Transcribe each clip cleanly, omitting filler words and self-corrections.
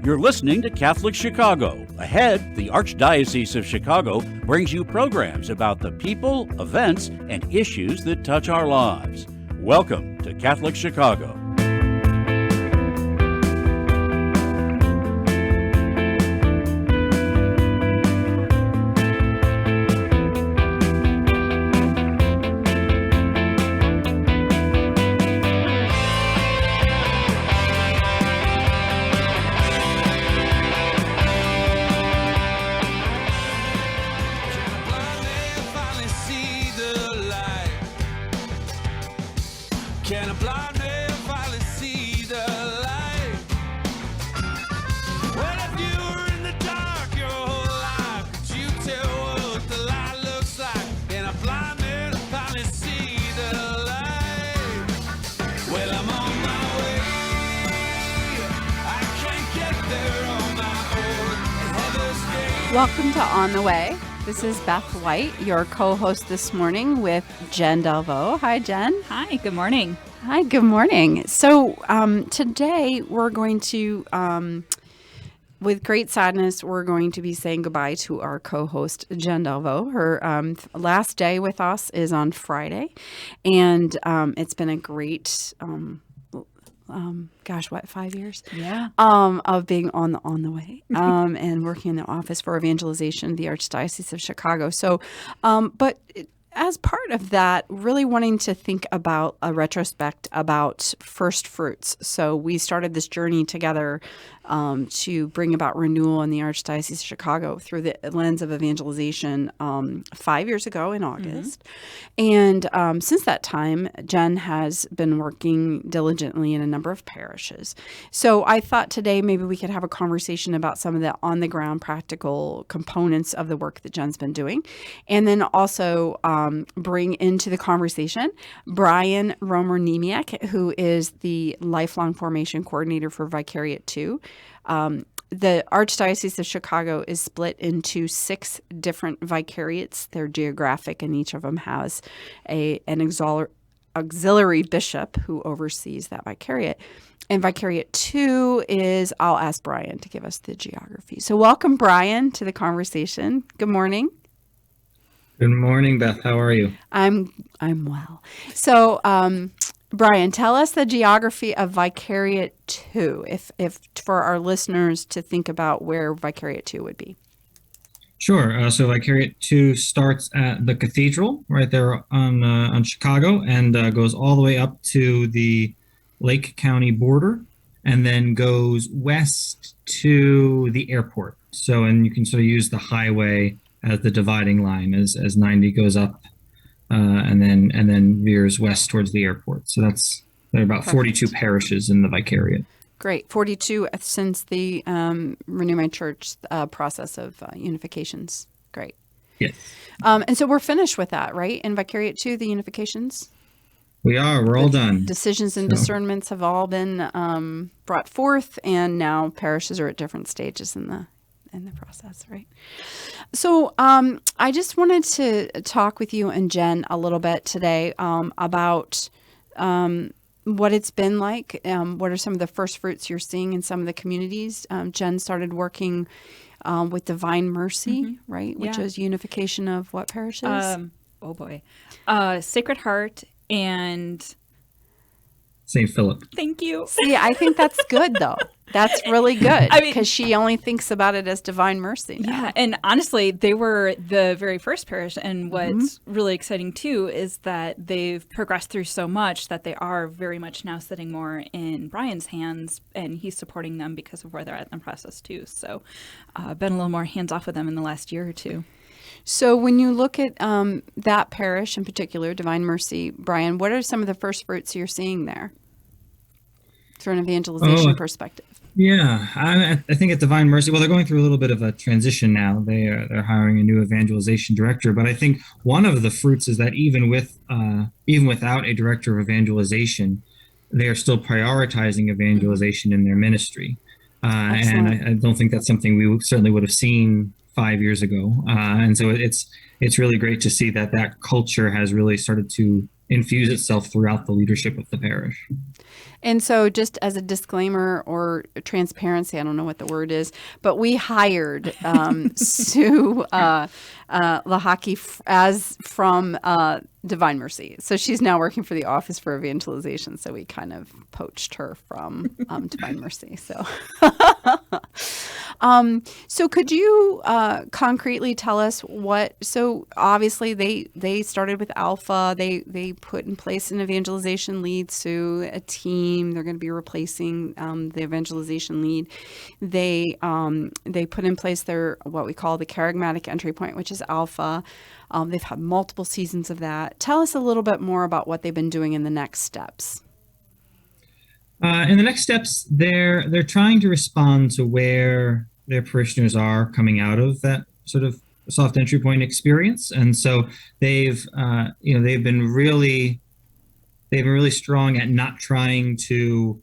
You're listening to Catholic Chicago. Ahead, the Archdiocese of Chicago brings you programs about the people, events, and issues that touch our lives. Welcome to Catholic Chicago. Welcome to On the Way. This is Beth White, your co-host this morning with Jenn Delvaux. Hi, Jenn. Hi, good morning. Hi, good morning. So today we're going to, with great sadness, we're going to be saying goodbye to our co-host, Jenn Delvaux. Her last day with us is on Friday, and it's been a great 5 years? Yeah. Of being on the way and working in the office for Evangelization, the Archdiocese of Chicago. So, as part of that, really wanting to think about a retrospect about first fruits. So we started this journey together to bring about renewal in the Archdiocese of Chicago through the lens of evangelization 5 years ago in August. Mm-hmm. And since that time, Jenn has been working diligently in a number of parishes. So I thought today maybe we could have a conversation about some of the on-the-ground practical components of the work that Jenn's been doing. And then also bring into the conversation Brian Romer Niemiec, who is the Lifelong Formation Coordinator for Vicariate Two. The Archdiocese of Chicago is split into 6 different vicariates. They're geographic, and each of them has an auxiliary bishop who oversees that vicariate. And Vicariate Two is, I'll ask Brian to give us the geography. So welcome, Brian, to the conversation. Good morning. Good morning, Beth. How are you? I'm well. So, Brian, tell us the geography of Vicariate Two, if for our listeners to think about where Vicariate Two would be. Sure. So Vicariate Two starts at the cathedral right there on Chicago and goes all the way up to the Lake County border, and then goes west to the airport. So, and you can sort of use the highway as the dividing line as 90 goes up and then veers west towards the airport. So there are about Perfect. 42 parishes in the vicariate. Great. 42 since the Renew My Church process of unifications. Great. Yes. And so we're finished with that, right? In Vicariate 2, the unifications? We are. We're all done. Decisions and discernments have all been brought forth, and now parishes are at different stages in the process, right? So I just wanted to talk with you and Jenn a little bit today about what it's been like. What are some of the first fruits you're seeing in some of the communities? Jenn started working with Divine Mercy, right? Which is unification of what parishes? Sacred Heart and St. Philip. Thank you. See, I think that's good, though. That's really good, because she only thinks about it as Divine Mercy now. Yeah, and honestly, they were the very first parish, and what's really exciting, too, is that they've progressed through so much that they are very much now sitting more in Brian's hands, and he's supporting them because of where they're at in the process, too. So been a little more hands-off with them in the last year or two. So when you look at that parish in particular, Divine Mercy, Brian, what are some of the first fruits you're seeing there through an evangelization perspective? Yeah, I think at Divine Mercy, well, they're going through a little bit of a transition now. They're hiring a new evangelization director, but I think one of the fruits is that even without a director of evangelization, they are still prioritizing evangelization in their ministry. And I don't think that's something we certainly would have seen 5 years ago. And so it's really great to see that culture has really started to infuse itself throughout the leadership of the parish. And so just as a disclaimer or transparency, I don't know what the word is, but we hired Sue Lahaki as from Divine Mercy. So she's now working for the Office for Evangelization. So we kind of poached her from Divine Mercy. So, so could you concretely tell us what? So obviously they started with Alpha. They put in place an evangelization lead, Sue, a team. They're going to be replacing the evangelization lead. They put in place their what we call the charismatic entry point, which is Alpha. They've had multiple seasons of that. Tell us a little bit more about what they've been doing in the next steps. In the next steps, they're trying to respond to where their parishioners are coming out of that sort of soft entry point experience, and so they've been really strong at not trying to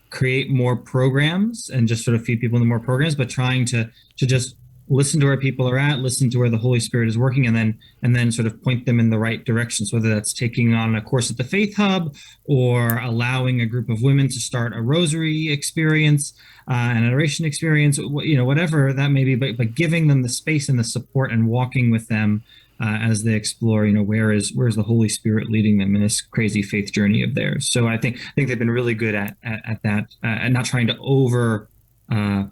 create more programs and just sort of feed people into more programs, but trying to just listen to where people are at, listen to where the Holy Spirit is working, and then sort of point them in the right directions, whether that's taking on a course at the Faith Hub or allowing a group of women to start a rosary experience, an adoration experience, whatever that may be, but giving them the space and the support and walking with them as they explore, where's the Holy Spirit leading them in this crazy faith journey of theirs. So I think they've been really good at that, and not trying to over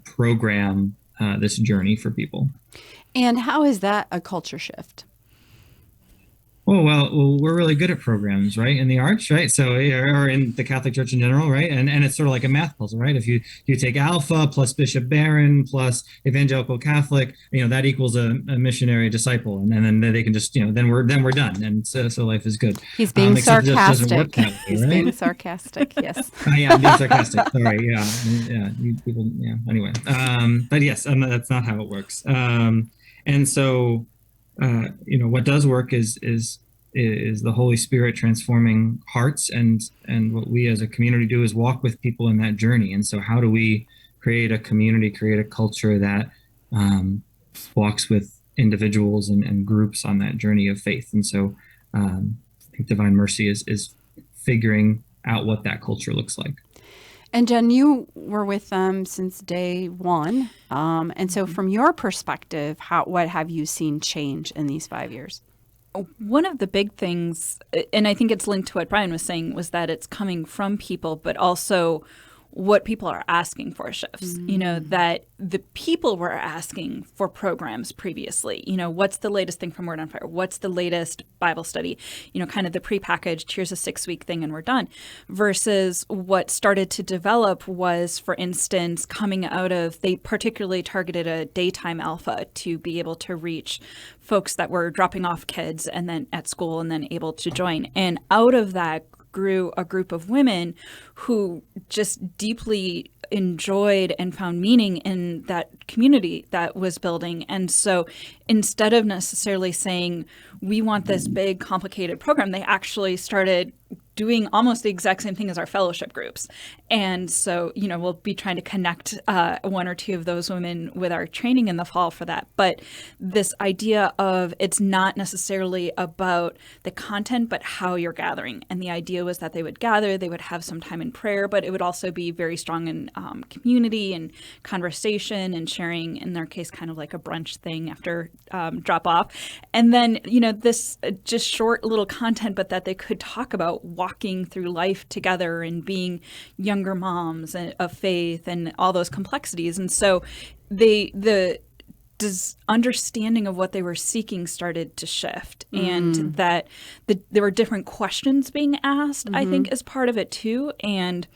program this journey for people. And how is that a culture shift? Oh, well, we're really good at programs, right? In the Arch, right? So, or in the Catholic Church in general, right? And it's sort of like a math puzzle, right? If you take Alpha plus Bishop Barron plus Evangelical Catholic, that equals a missionary disciple, and then they can just, then we're done, and so life is good. He's being sarcastic. Way, He's right? being sarcastic. Yes. Yeah, I'm being sarcastic. Sorry. Yeah. You people. Yeah. Anyway, but yes, that's not how it works. And so. What does work is the Holy Spirit transforming hearts, and what we as a community do is walk with people in that journey. And so how do we create a community, create a culture that walks with individuals and groups on that journey of faith? And so I think Divine Mercy is figuring out what that culture looks like. And Jenn, you were with them since day one. And so from your perspective, what have you seen change in these 5 years? One of the big things, and I think it's linked to what Brian was saying, was that it's coming from people, but also what people are asking for shifts. That the people were asking for programs previously. What's the latest thing from Word on Fire? What's the latest Bible study? Kind of the prepackaged, here's a 6-week thing and we're done. Versus what started to develop was, for instance, coming out of, they particularly targeted a daytime Alpha to be able to reach folks that were dropping off kids and then at school and then able to join. And out of that grew a group of women who just deeply enjoyed and found meaning in that community that was building. And so instead of necessarily saying, we want this big, complicated program, they actually started doing almost the exact same thing as our fellowship groups. And so, we'll be trying to connect one or two of those women with our training in the fall for that. But this idea of it's not necessarily about the content, but how you're gathering. And the idea was that they would gather, they would have some time in prayer, but it would also be very strong in community and conversation and sharing, in their case, kind of like a brunch thing after drop off. And then, this just short little content, but that they could talk about walking through life together and being younger moms of faith and all those complexities. And so the understanding of what they were seeking started to shift, and that there were different questions being asked, I think, as part of it too. And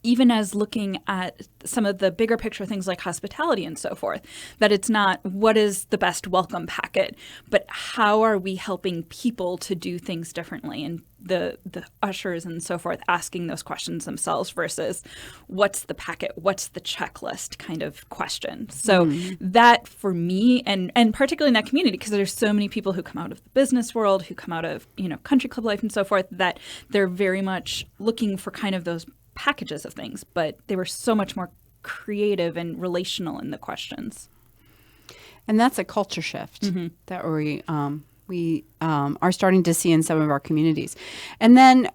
even as looking at some of the bigger picture things like hospitality and so forth, that it's not what is the best welcome packet, but how are we helping people to do things differently, and the ushers and so forth asking those questions themselves versus what's the packet, what's the checklist kind of question. So that for me, and particularly in that community, because there's so many people who come out of the business world, who come out of country club life and so forth, that they're very much looking for kind of those packages of things, but they were so much more creative and relational in the questions. And that's a culture shift that we are starting to see in some of our communities. And then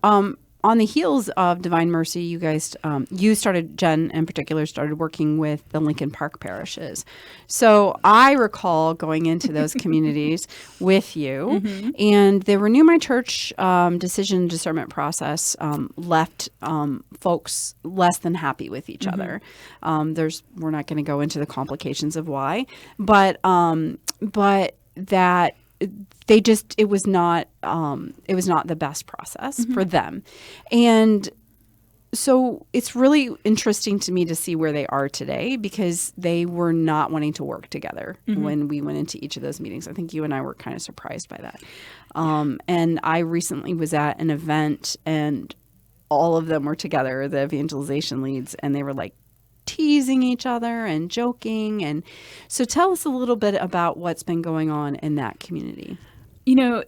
on the heels of Divine Mercy, you guys, Jenn in particular, started working with the Lincoln Park parishes. So I recall going into those communities with you, and the Renew My Church decision discernment process left folks less than happy with each other. We're not going to go into the complications of why, but that it was not the best process for them. And so it's really interesting to me to see where they are today, because they were not wanting to work together when we went into each of those meetings. I think you and I were kind of surprised by that. And I recently was at an event, and all of them were together, the evangelization leads, and they were like teasing each other and joking. And so tell us a little bit about what's been going on in that community. You know,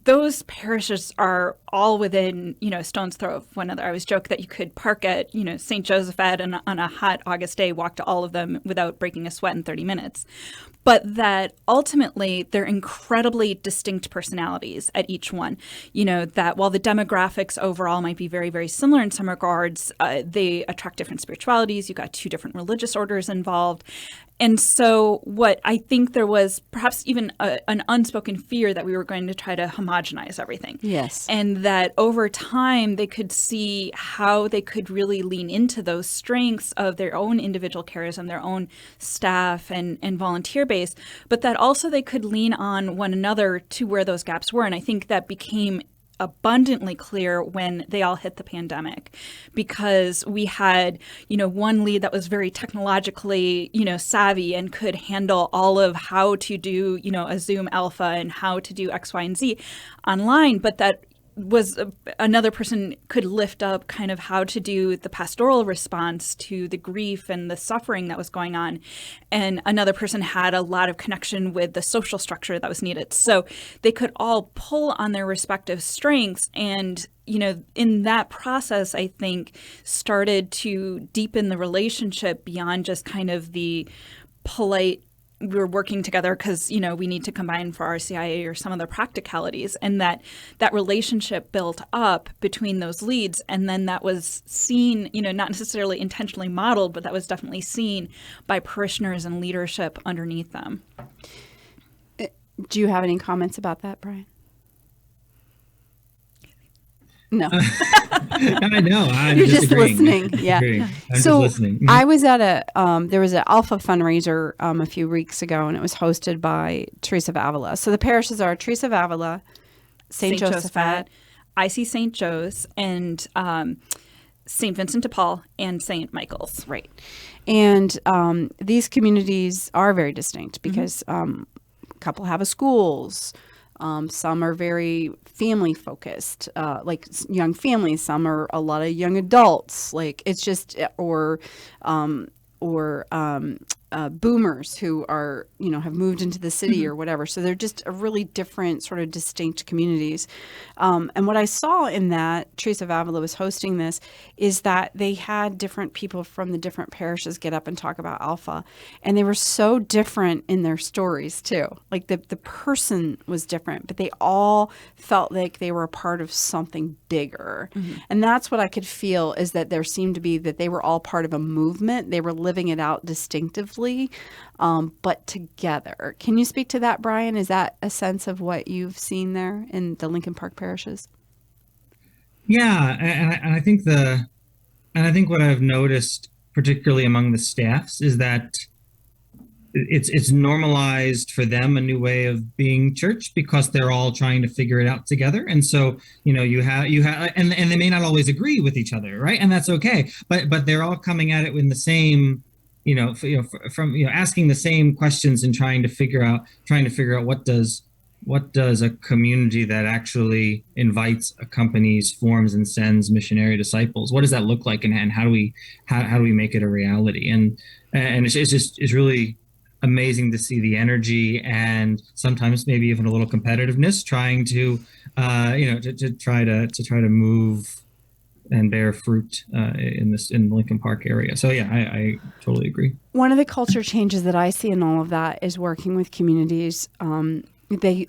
those parishes are all within, stone's throw of one another. I always joke that you could park at, St. Josephat and on a hot August day, walk to all of them without breaking a sweat in 30 minutes. But that ultimately they're incredibly distinct personalities at each one. That while the demographics overall might be very, very similar in some regards, they attract different spiritualities. You've got two different religious orders involved. And so what I think there was perhaps even an unspoken fear that we were going to try to homogenize everything. Yes. And that over time they could see how they could really lean into those strengths of their own individual cares and their own staff and volunteer base, but that also they could lean on one another to where those gaps were. And I think that became abundantly clear when they all hit the pandemic, because we had, one lead that was very technologically, savvy and could handle all of how to do, a Zoom Alpha and how to do X, Y, and Z online, but that was another person could lift up kind of how to do the pastoral response to the grief and the suffering that was going on. And another person had a lot of connection with the social structure that was needed. So they could all pull on their respective strengths. And, in that process, I think started to deepen the relationship beyond just kind of the polite, we're working together because, we need to combine for our CIA or some of the practicalities, and that relationship built up between those leads. And then that was seen, not necessarily intentionally modeled, but that was definitely seen by parishioners and leadership underneath them. Do you have any comments about that, Brian? No. I know. You're just listening. Yeah. I'm just listening. I was at there was an Alpha fundraiser a few weeks ago, and it was hosted by Teresa of Avila. So the parishes are Teresa of Avila, St. Josephat, IC St. Joe's, and St. Vincent de Paul, and St. Michael's. Right. And these communities are very distinct because a couple have schools. Some are very family focused, like young families. Some are a lot of young adults. Like it's just or boomers who are, have moved into the city or whatever. So they're just a really different sort of distinct communities. And what I saw in that, Teresa of Avila was hosting this, is that they had different people from the different parishes get up and talk about Alpha. And they were so different in their stories too. Like the person was different, but they all felt like they were a part of something bigger. And that's what I could feel, is that there seemed to be that they were all part of a movement. They were living it out distinctively, but together. Can you speak to that, Brian? Is that a sense of what you've seen there in the Lincoln Park parishes? Yeah, and I think what I've noticed, particularly among the staffs, is that it's normalized for them a new way of being church, because they're all trying to figure it out together. And so, you have, and they may not always agree with each other, right? And that's okay. But they're all coming at it in the same, from asking the same questions and trying to figure out what does a community that actually invites, accompanies, forms, and sends missionary disciples, what does that look like, and how do we make it a reality? And it's really amazing to see the energy, and sometimes maybe even a little competitiveness, trying to try to move and bear fruit in the Lincoln Park area. So yeah, I totally agree. One of the culture changes that I see in all of that is working with communities the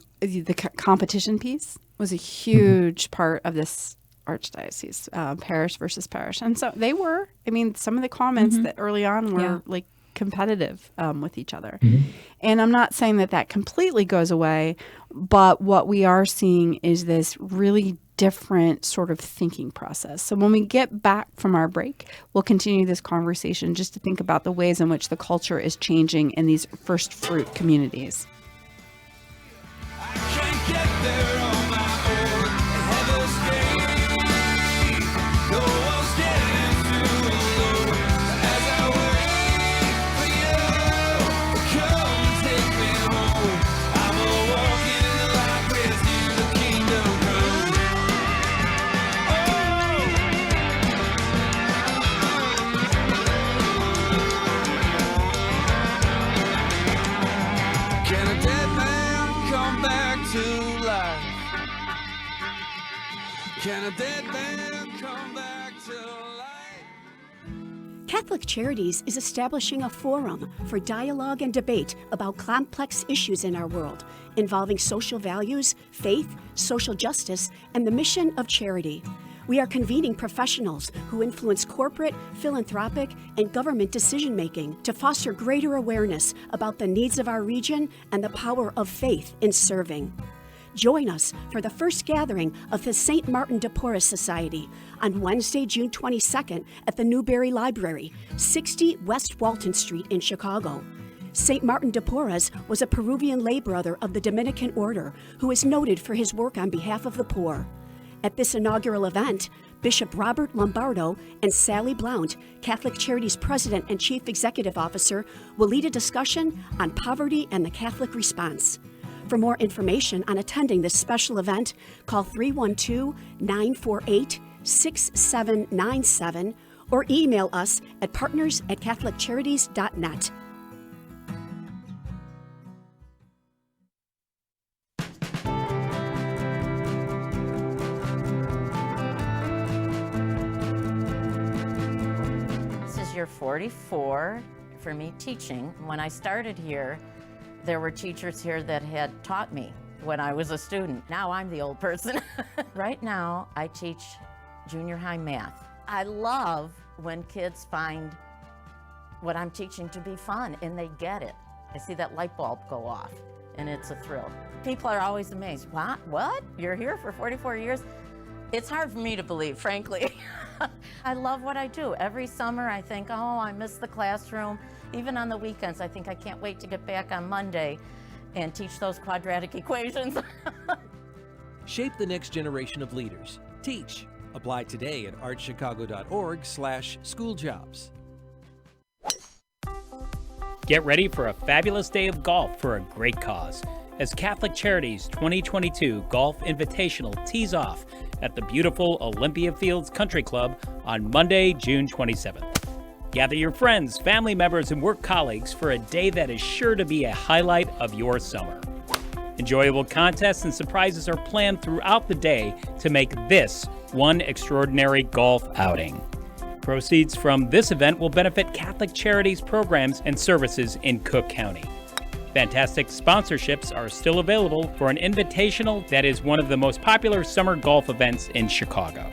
competition piece was a huge part of this archdiocese, parish versus parish. And so they were, some of the comments that early on were like competitive with each other. And I'm not saying that completely goes away, but what we are seeing is this really different sort of thinking process. So when we get back from our break, we'll continue this conversation just to think about the ways in which the culture is changing in these first fruit communities. Can a dead man come back to life? Catholic Charities is establishing a forum for dialogue and debate about complex issues in our world, involving social values, faith, social justice, and the mission of charity. We are convening professionals who influence corporate, philanthropic, and government decision-making to foster greater awareness about the needs of our region and the power of faith in serving. Join us for the first gathering of the St. Martin de Porres Society on Wednesday, June 22nd at the Newberry Library, 60 West Walton Street in Chicago. St. Martin de Porres was a Peruvian lay brother of the Dominican order who is noted for his work on behalf of the poor. At this inaugural event, Bishop Robert Lombardo and Sally Blount, Catholic Charities President and Chief Executive Officer, will lead a discussion on poverty and the Catholic response. For more information on attending this special event, call 312-948-6797 or email us at partners@catholiccharities.net. This is year 44 for me teaching. When I started here, there were teachers here that had taught me when I was a student. Now I'm the old person. Right now, I teach junior high math. I love when kids find what I'm teaching to be fun and they get it. I see that light bulb go off and it's a thrill. People are always amazed. What? You're here for 44 years? It's hard for me to believe, frankly. I love what I do. Every summer I think, oh, I miss the classroom. Even on the weekends, I think I can't wait to get back on Monday and teach those quadratic equations. Shape the next generation of leaders. Teach. Apply today at archchicago.org/schooljobs. Get ready for a fabulous day of golf for a great cause as Catholic Charities 2022 Golf Invitational tees off at the beautiful Olympia Fields Country Club on Monday, June 27th. Gather your friends, family members, and work colleagues for a day that is sure to be a highlight of your summer. Enjoyable contests and surprises are planned throughout the day to make this one extraordinary golf outing. Proceeds from this event will benefit Catholic Charities programs and services in Cook County. Fantastic sponsorships are still available for an invitational that is one of the most popular summer golf events in Chicago.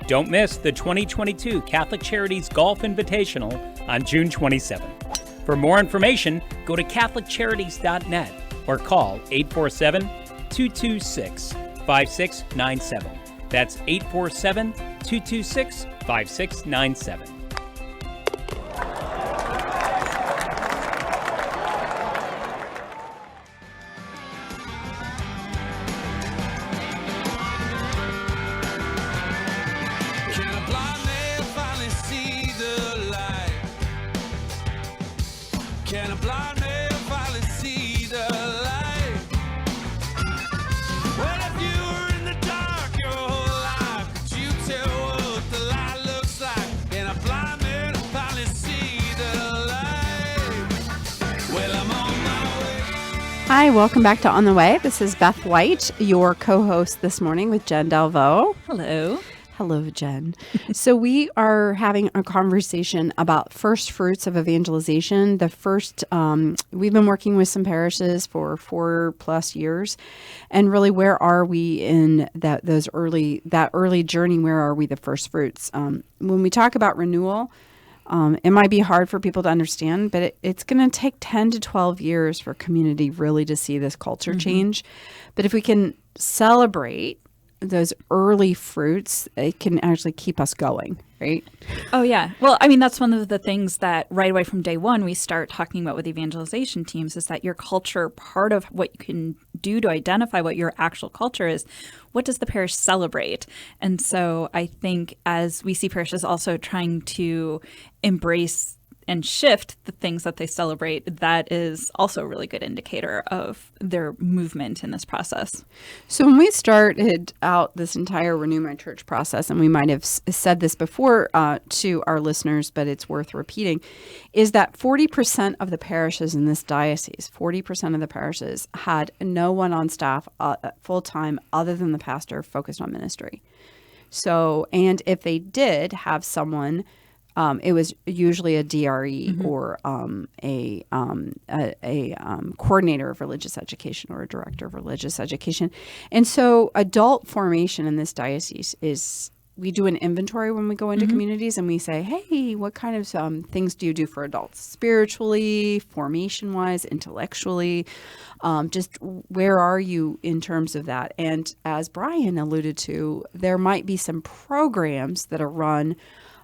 Don't miss the 2022 Catholic Charities Golf Invitational on June 27th. For more information, go to CatholicCharities.net or call 847-226-5697. That's 847-226-5697. Hi, welcome back to On the Way. This is Beth White, your co-host this morning with Jenn Delvaux. Hello. Hello, Jen. So we are having a conversation about first fruits of evangelization. We've been working with some parishes for 4+ years, and really, where are we in that early journey? Where are we the first fruits? When we talk about renewal, it might be hard for people to understand, but it's going to take 10 to 12 years for community really to see this culture change. But if we can celebrate those early fruits, it can actually keep us going, right? Oh, yeah. Well, I mean, that's one of the things that right away from day one we start talking about with evangelization teams is that your culture, part of what you can do to identify what your actual culture is, what does the parish celebrate? And so I think as we see parishes also trying to embrace and shift the things that they celebrate, that is also a really good indicator of their movement in this process. So when we started out this entire Renew My Church process, and we might have said this before to our listeners, but it's worth repeating, is that 40% of the parishes in this diocese, 40% of the parishes had no one on staff full-time other than the pastor focused on ministry. So, and if they did have someone, it was usually a DRE or a coordinator of religious education or a director of religious education. And so adult formation in this diocese is, we do an inventory when we go into communities and we say, hey, what kind of things do you do for adults? Spiritually, formation-wise, intellectually, just where are you in terms of that? And as Brian alluded to, there might be some programs that are run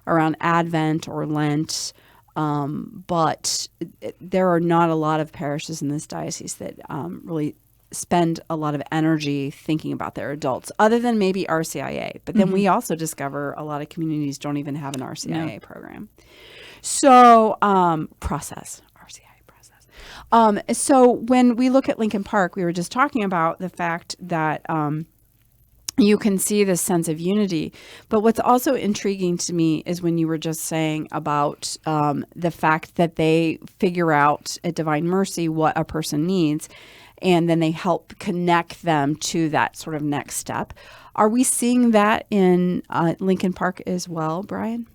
around Advent or Lent, but there are not a lot of parishes in this diocese that really spend a lot of energy thinking about their adults, other than maybe RCIA. But then we also discover a lot of communities don't even have an RCIA program. So RCIA process. So when we look at Lincoln Park, we were just talking about the fact that you can see this sense of unity. But what's also intriguing to me is when you were just saying about the fact that they figure out at Divine Mercy what a person needs, and then they help connect them to that sort of next step. Are we seeing that in Lincoln Park as well, Brian?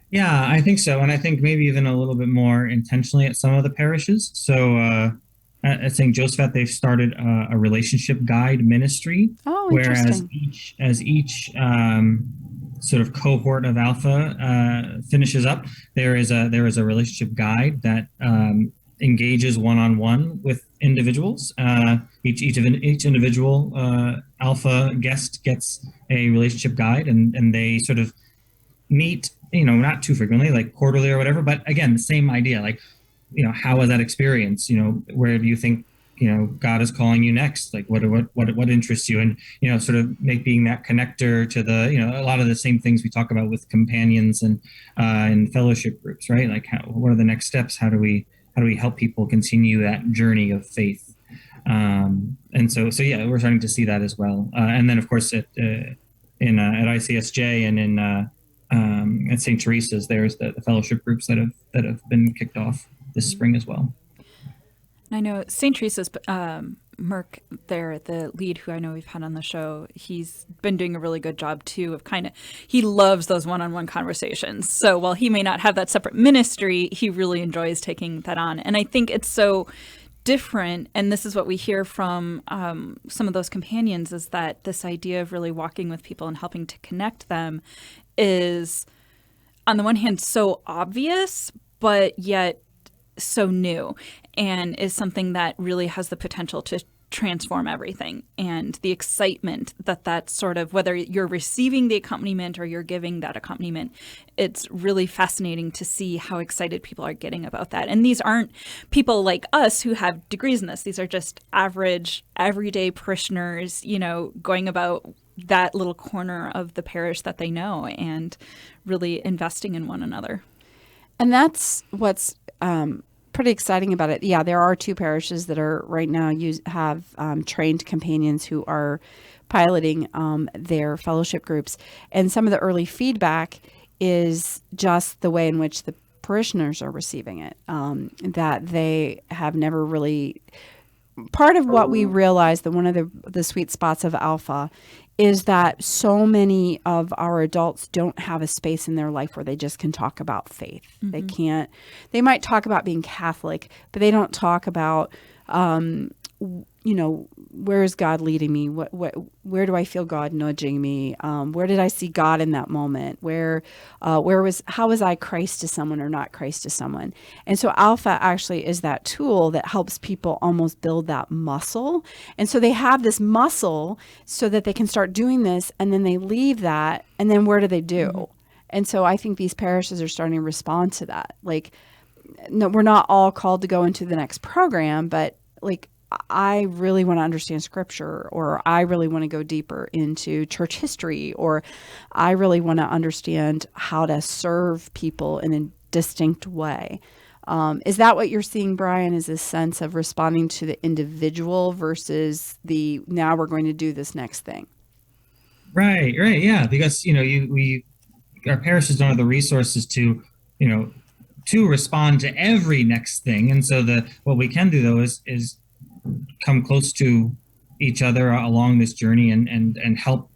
Yeah, I think so. And I think maybe even a little bit more intentionally at some of the parishes. So at St. Joseph, they've started a relationship guide ministry, whereas each sort of cohort of Alpha finishes up, there is a relationship guide that engages one-on-one with individuals. Each individual Alpha guest gets a relationship guide, and they sort of meet, not too frequently, like quarterly or whatever. But again, the same idea, like, how was that experience? Where do you think, God is calling you next? Like, what interests you? And, sort of being that connector to the, a lot of the same things we talk about with companions and fellowship groups, right? Like, what are the next steps? How do we help people continue that journey of faith? And so yeah, we're starting to see that as well. And then of course at ICSJ and in at St. Teresa's, there's the fellowship groups that have been kicked off this spring as well. I know St. Teresa's Merck there, the lead who I know we've had on the show, he's been doing a really good job too of he loves those one-on-one conversations. So while he may not have that separate ministry, he really enjoys taking that on. And I think it's so different, and this is what we hear from some of those companions, is that this idea of really walking with people and helping to connect them is, on the one hand, so obvious, but yet so new, and is something that really has the potential to transform everything. And the excitement that sort of, whether you're receiving the accompaniment or you're giving that accompaniment, it's really fascinating to see how excited people are getting about that. And these aren't people like us who have degrees in this. These are just average, everyday parishioners, going about that little corner of the parish that they know and really investing in one another. And that's what's pretty exciting about it. Yeah, there are 2 parishes that are right now have trained companions who are piloting their fellowship groups. And some of the early feedback is just the way in which the parishioners are receiving it, that they have never really... Part of what we realized, that one of the sweet spots of Alpha is that so many of our adults don't have a space in their life where they just can talk about faith. They might talk about being Catholic, but they don't talk about, where is God leading me? Where do I feel God nudging me? Where did I see God in that moment? How was I Christ to someone or not Christ to someone? And so Alpha actually is that tool that helps people almost build that muscle. And so they have this muscle so that they can start doing this, and then they leave that, and then where do they do? And so I think these parishes are starting to respond to that. Like, no, we're not all called to go into the next program, but like, I really want to understand scripture, or I really want to go deeper into church history, or I really want to understand how to serve people in a distinct way. Is that what you're seeing, Brian, is this sense of responding to the individual versus now we're going to do this next thing? Right. Yeah. Because, our parishes don't have the resources to respond to every next thing. And so what we can do though is come close to each other along this journey and help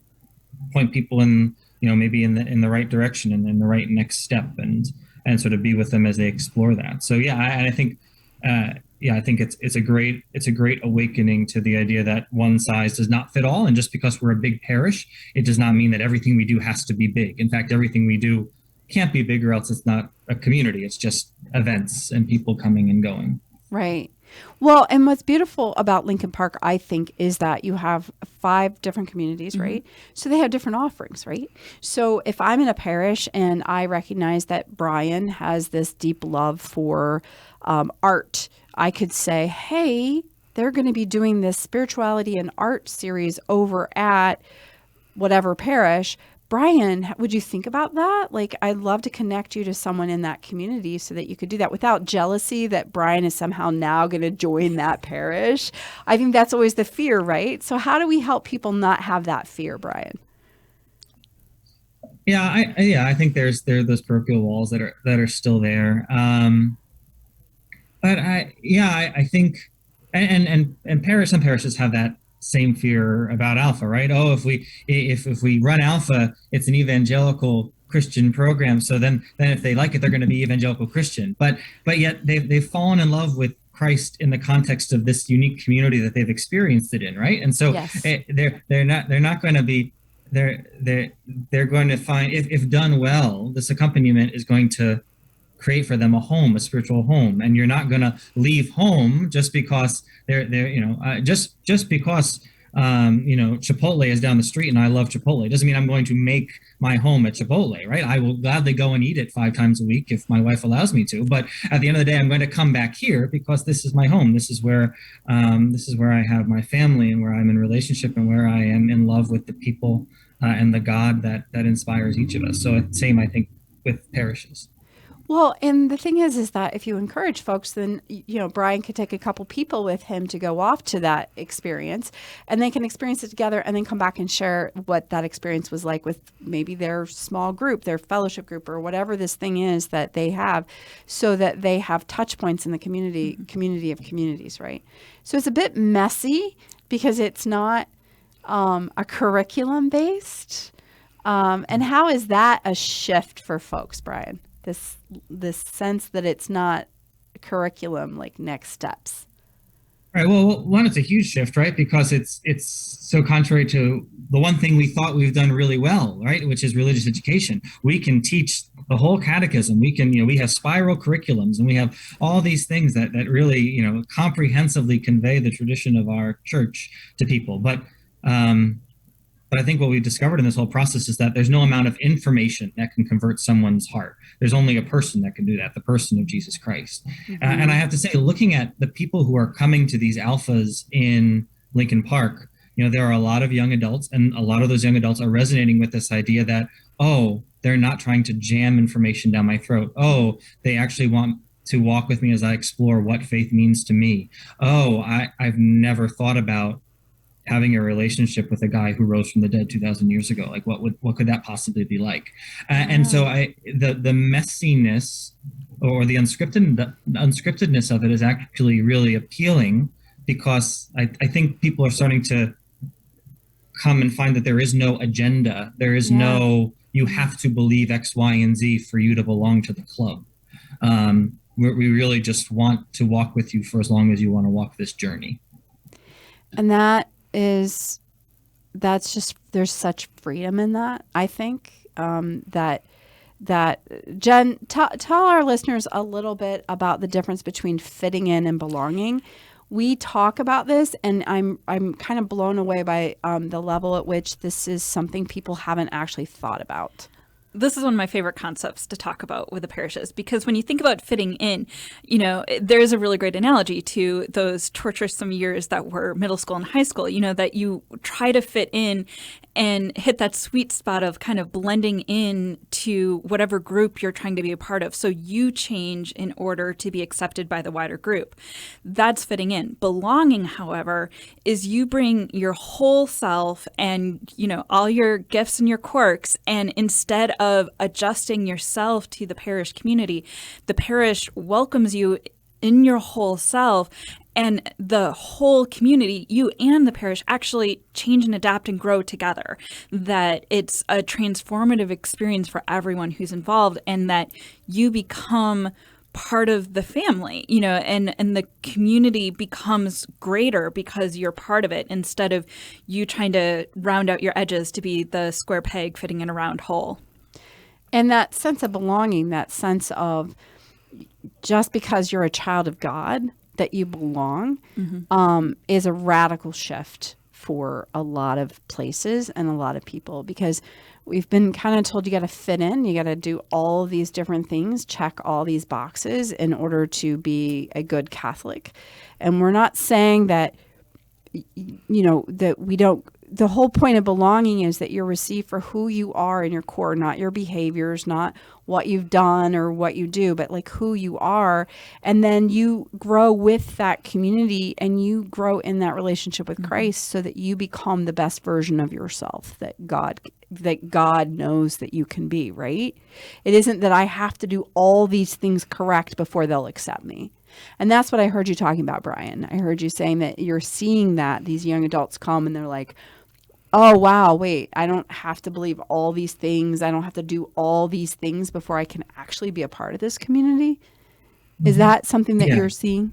point people in, maybe in the right direction and in the right next step, and sort of be with them as they explore that. So I think it's a great awakening to the idea that one size does not fit all. And just because we're a big parish, it does not mean that everything we do has to be big. In fact, everything we do can't be big, or else it's not a community. It's just events and people coming and going. Right. Well, and what's beautiful about Lincoln Park, I think, is that you have 5 different communities, right? So they have different offerings, right? So if I'm in a parish and I recognize that Brian has this deep love for art, I could say, hey, they're going to be doing this spirituality and art series over at whatever parish. Brian, would you think about that? Like, I'd love to connect you to someone in that community so that you could do that without jealousy that Brian is somehow now going to join that parish. I think that's always the fear, right? So how do we help people not have that fear, Brian? Yeah, I think there are those parochial walls that are still there. But I think, and some parishes have that same fear about Alpha, right? Oh, if we run Alpha, it's an evangelical Christian program. So then if they like it, they're going to be evangelical Christian. But yet they've fallen in love with Christ in the context of this unique community that they've experienced it in, right? And so Yes. they're not going to be they're going to find, if done well, this accompaniment is going to create for them a spiritual home. And you're not going to leave home just because just because Chipotle is down the street and I love Chipotle. It doesn't mean I'm going to make my home at Chipotle, right? I will gladly go and eat it 5 times a week if my wife allows me to. But at the end of the day, I'm going to come back here because this is my home. This is where I have my family, and where I'm in relationship, and where I am in love with the people and the God that inspires each of us. So same, I think, with parishes. Well, and the thing is that if you encourage folks, then, Brian could take a couple people with him to go off to that experience, and they can experience it together and then come back and share what that experience was like with maybe their small group, their fellowship group, or whatever this thing is that they have, so that they have touch points in the community of communities, right? So it's a bit messy because it's not a curriculum based. And how is that a shift for folks, Brian? This sense that it's not curriculum, like next steps. Right. Well, one, it's a huge shift, right? Because it's so contrary to the one thing we thought we've done really well, right? Which is religious education. We can teach the whole catechism. We can, we have spiral curriculums, and we have all these things that really, comprehensively convey the tradition of our church to people. But I think what we've discovered in this whole process is that there's no amount of information that can convert someone's heart. There's only a person that can do that, the person of Jesus Christ. Mm-hmm. And I have to say, looking at the people who are coming to these alphas in Lincoln Park, there are a lot of young adults, and a lot of those young adults are resonating with this idea that, they're not trying to jam information down my throat. They actually want to walk with me as I explore what faith means to me. I've never thought about having a relationship with a guy who rose from the dead 2,000 years ago. Like, what could that possibly be like? And so the messiness or the unscriptedness of it is actually really appealing, because I think people are starting to come and find that there is no agenda. There is no, you have to believe X, Y, and Z for you to belong to the club. We really just want to walk with you for as long as you want to walk this journey. And that's just, there's such freedom in that, I think, that Jenn, tell our listeners a little bit about the difference between fitting in and belonging. We talk about this, and I'm kind of blown away by the level at which this is something people haven't actually thought about. This is one of my favorite concepts to talk about with the parishes, because when you think about fitting in, you know, there's a really great analogy to those torturesome years that were middle school and high school, you know, that you try to fit in and hit that sweet spot of kind of blending in to whatever group you're trying to be a part of. So you change in order to be accepted by the wider group. That's fitting in. Belonging, however, is you bring your whole self and, you know, all your gifts and your quirks, and instead of adjusting yourself to the parish community, the parish welcomes you in your whole self, and the whole community, you and the parish, actually change and adapt and grow together. That it's a transformative experience for everyone who's involved, and that you become part of the family, you know, and the community becomes greater because you're part of it, instead of you trying to round out your edges to be the square peg fitting in a round hole. And that sense of belonging, that sense of just because you're a child of God, that you belong, is a radical shift for a lot of places and a lot of people, because we've been kind of told you got to fit in, you got to do all of these different things, check all these boxes in order to be a good Catholic. And we're not saying that, you know, that we don't. The whole point of belonging is that you're received for who you are in your core, not your behaviors, not what you've done or what you do, but like who you are. And then you grow with that community, and you grow in that relationship with Christ, so that you become the best version of yourself that God knows that you can be, right? It isn't that I have to do all these things correct before they'll accept me. And that's what I heard you talking about, Brian. I heard you saying that you're seeing that these young adults come and they're like, oh, wow, wait, I don't have to believe all these things. I don't have to do all these things before I can actually be a part of this community. Is that something that you're seeing?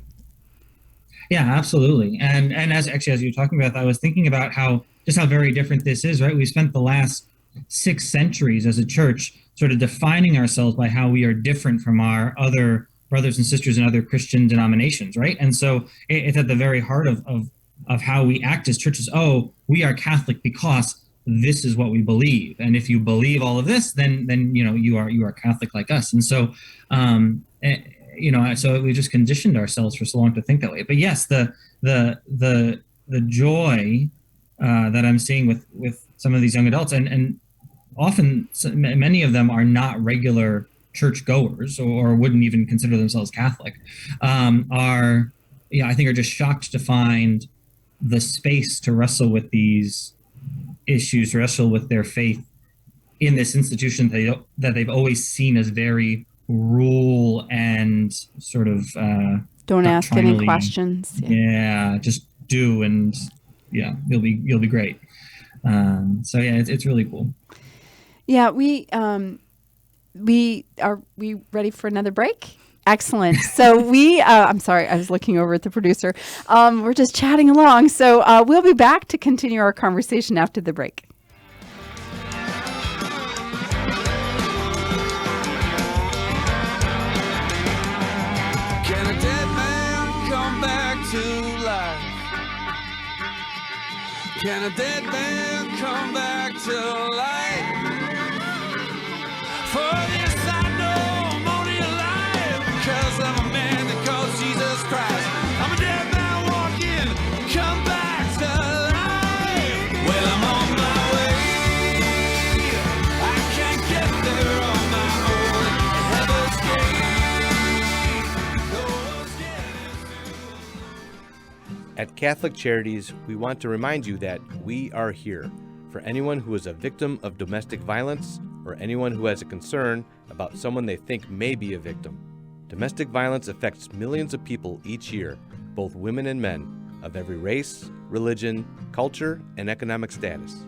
Yeah, absolutely. And as you're talking about, I was thinking about how very different this is, right? We spent the last 6 centuries as a church sort of defining ourselves by how we are different from our other brothers and sisters in other Christian denominations, right? And so it's at the very heart of how we act as churches. Oh, we are Catholic because this is what we believe, and if you believe all of this, then you know you are Catholic like us. And so, you know, so we just conditioned ourselves for so long to think that way. But yes, the joy that I'm seeing with some of these young adults, and often many of them are not regular church goers or wouldn't even consider themselves Catholic, I think are just shocked to find the space to wrestle with these issues, to wrestle with their faith in this institution that they've always seen as very rule and sort of don't ask any questions. Yeah, just do, and yeah, you'll be great. So yeah, it's really cool. Yeah, we ready for another break? Excellent. So I'm sorry, I was looking over at the producer. We're just chatting along. So we'll be back to continue our conversation after the break. Can a dead man come back to life? Can a dead man come back to life? For this I know I'm only alive because I'm a man that calls Jesus Christ. I'm a dead man walking, come back to life. Well, I'm on my way. I can't get there on my own. Heaven's gate. Those getting At Catholic Charities, we want to remind you that we are here for anyone who is a victim of domestic violence or anyone who has a concern about someone they think may be a victim. Domestic violence affects millions of people each year, both women and men, of every race, religion, culture, and economic status.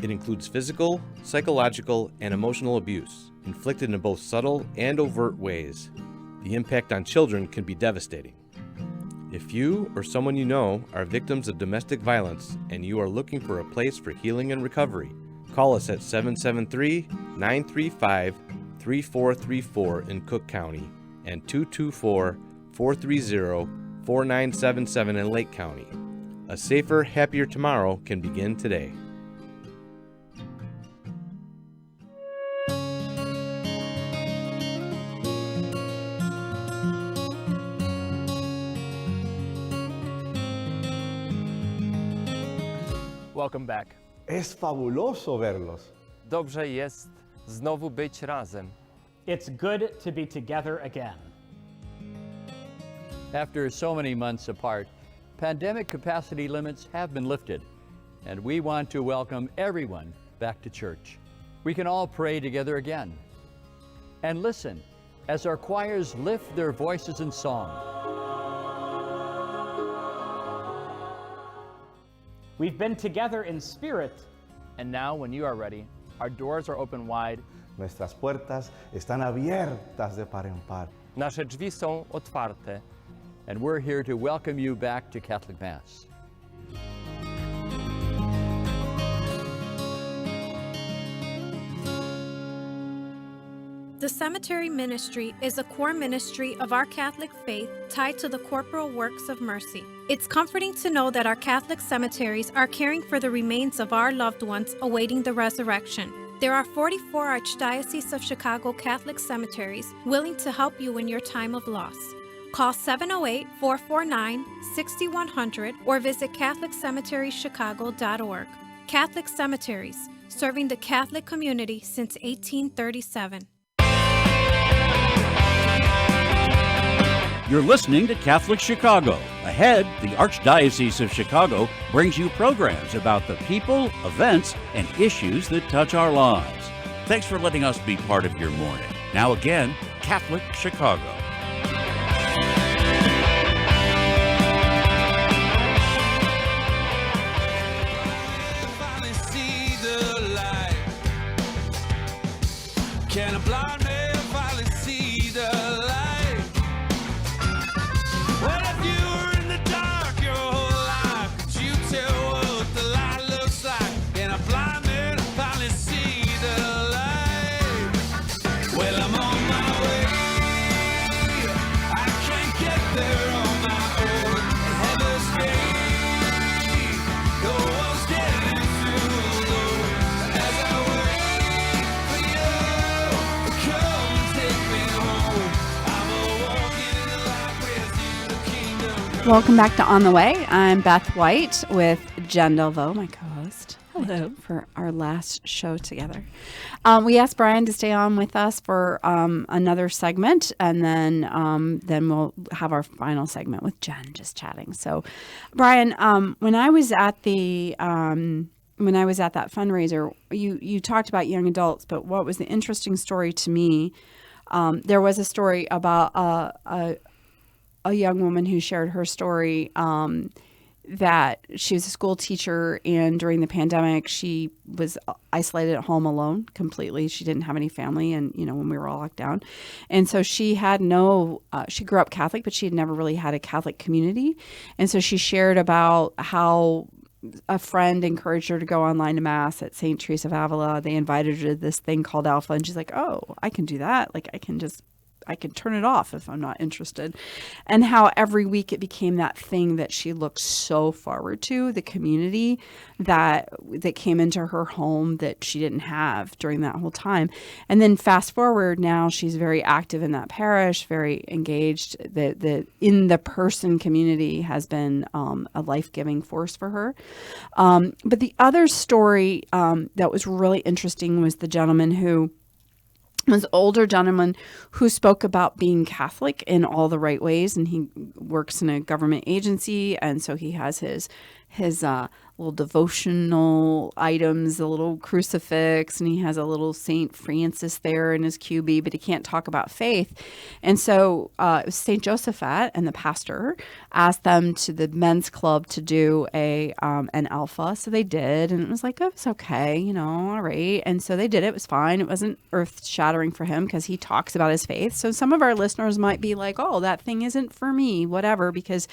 It includes physical, psychological, and emotional abuse, inflicted in both subtle and overt ways. The impact on children can be devastating. If you or someone you know are victims of domestic violence and you are looking for a place for healing and recovery, call us at 773-935-3434 in Cook County and 224-430-4977 in Lake County. A safer, happier tomorrow can begin today. Welcome back. Es fabuloso verlos. Dobrze jest znowu być razem. It's good to be together again. After so many months apart, pandemic capacity limits have been lifted, and we want to welcome everyone back to church. We can all pray together again. And listen as our choirs lift their voices in song. We've been together in spirit. And now, when you are ready, our doors are open wide. Nuestras puertas están abiertas de par en par. Nasze drzwi są otwarte. And we're here to welcome you back to Catholic Mass. The cemetery ministry is a core ministry of our Catholic faith tied to the corporal works of mercy. It's comforting to know that our Catholic cemeteries are caring for the remains of our loved ones awaiting the resurrection. There are 44 Archdiocese of Chicago Catholic cemeteries willing to help you in your time of loss. Call 708-449-6100 or visit CatholicCemeteriesChicago.org. Catholic Cemeteries, serving the Catholic community since 1837. You're listening to Catholic Chicago. Ahead, the Archdiocese of Chicago brings you programs about the people, events, and issues that touch our lives. Thanks for letting us be part of your morning. Now again, Catholic Chicago. Finally see the light. Can a blind man finally see the light? Well, if you were in the dark your whole life, could you tell what the light looks like? Can a blind man finally see the light? Well, I'm on my way. I can't get there on my own. And heaven's gate, the world's getting too low. As I wait for you to come and take me home, I'm a walking in the light with you, the kingdom. Welcome back to On the Way. I'm Beth White with Jenn Delvaux, my co-host. Hello. For our last show together. We asked Brian to stay on with us for another segment, and then we'll have our final segment with Jenn just chatting. So, Brian, when I was at that fundraiser, you talked about young adults, but what was the interesting story to me? There was a story about a young woman who shared her story that she was a school teacher, and during the pandemic, she was isolated at home alone completely. She didn't have any family, and when we were all locked down, and so she had she grew up Catholic, but she had never really had a Catholic community, and so she shared about how a friend encouraged her to go online to Mass at St. Teresa of Avila. They invited her to this thing called Alpha, and she's like, "Oh, I can do that. Like, I can turn it off if I'm not interested." And how every week it became that thing that she looked so forward to, the community that came into her home that she didn't have during that whole time. And then fast forward, now she's very active in that parish, very engaged. The in the person community has been a life-giving force for her. But the other story that was really interesting was the gentleman who was an older gentleman who spoke about being Catholic in all the right ways, and he works in a government agency, and so he has his little devotional items, a little crucifix, and he has a little St. Francis there in his QB, but he can't talk about faith. And so it was St. Josephat and the pastor asked them to the men's club to do an alpha. So they did, and it was like, oh, it's okay, you know, all right. And so they did it. It was fine. It wasn't earth-shattering for him because he talks about his faith. So some of our listeners might be like, oh, that thing isn't for me, whatever, because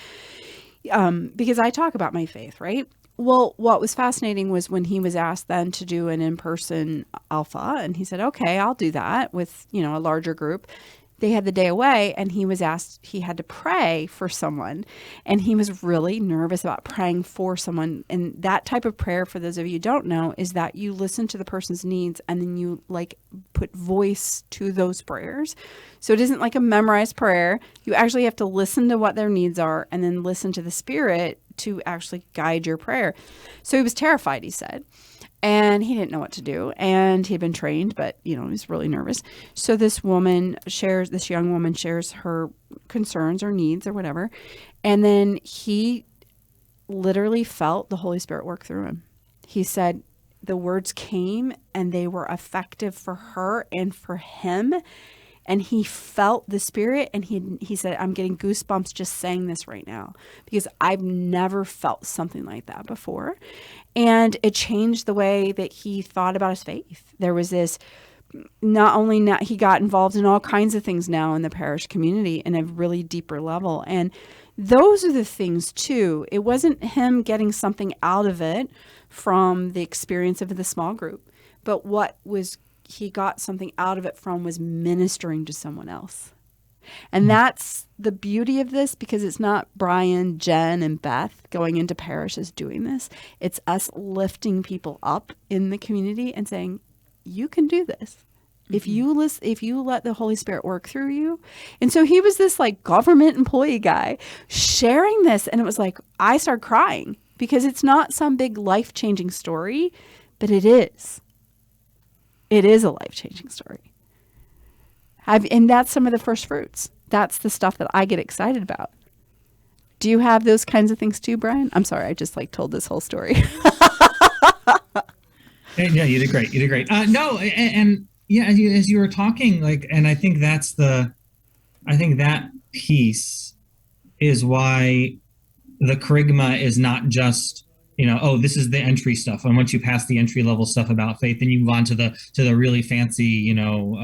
I talk about my faith, right? Well, what was fascinating was when he was asked then to do an in-person alpha, and he said, okay, I'll do that with, you know, a larger group. They had the day away, and he was asked, he had to pray for someone, and he was really nervous about praying for someone. And that type of prayer, for those of you who don't know, is that you listen to the person's needs and then you like put voice to those prayers. So it isn't like a memorized prayer. You actually have to listen to what their needs are and then listen to the Spirit to actually guide your prayer. So he was terrified, he said. And he didn't know what to do. And he had been trained, but, you know, he was really nervous. So this young woman shares her concerns or needs or whatever. And then he literally felt the Holy Spirit work through him. He said the words came and they were effective for her and for him. And he felt the Spirit, and he said, I'm getting goosebumps just saying this right now because I've never felt something like that before. And it changed the way that he thought about his faith. There was this, he got involved in all kinds of things now in the parish community in a really deeper level. And those are the things too. It wasn't him getting something out of it from the experience of the small group, but he got something out of it from was ministering to someone else. And that's the beauty of this, because it's not Brian, Jenn, and Beth going into parishes doing this. It's us lifting people up in the community and saying, you can do this. If you let the Holy Spirit work through you. And so he was this like government employee guy sharing this. And it was like, I started crying because it's not some big life-changing story, but it is. It is a life-changing story. And that's some of the first fruits. That's the stuff that I get excited about. Do you have those kinds of things too, Brian? I'm sorry, I just like told this whole story. Yeah, you did great. No, and yeah, as you were talking, like, and I think that piece is why the charisma is not just, you know, oh, this is the entry stuff. And once you pass the entry level stuff about faith, then you move on to the really fancy, you know,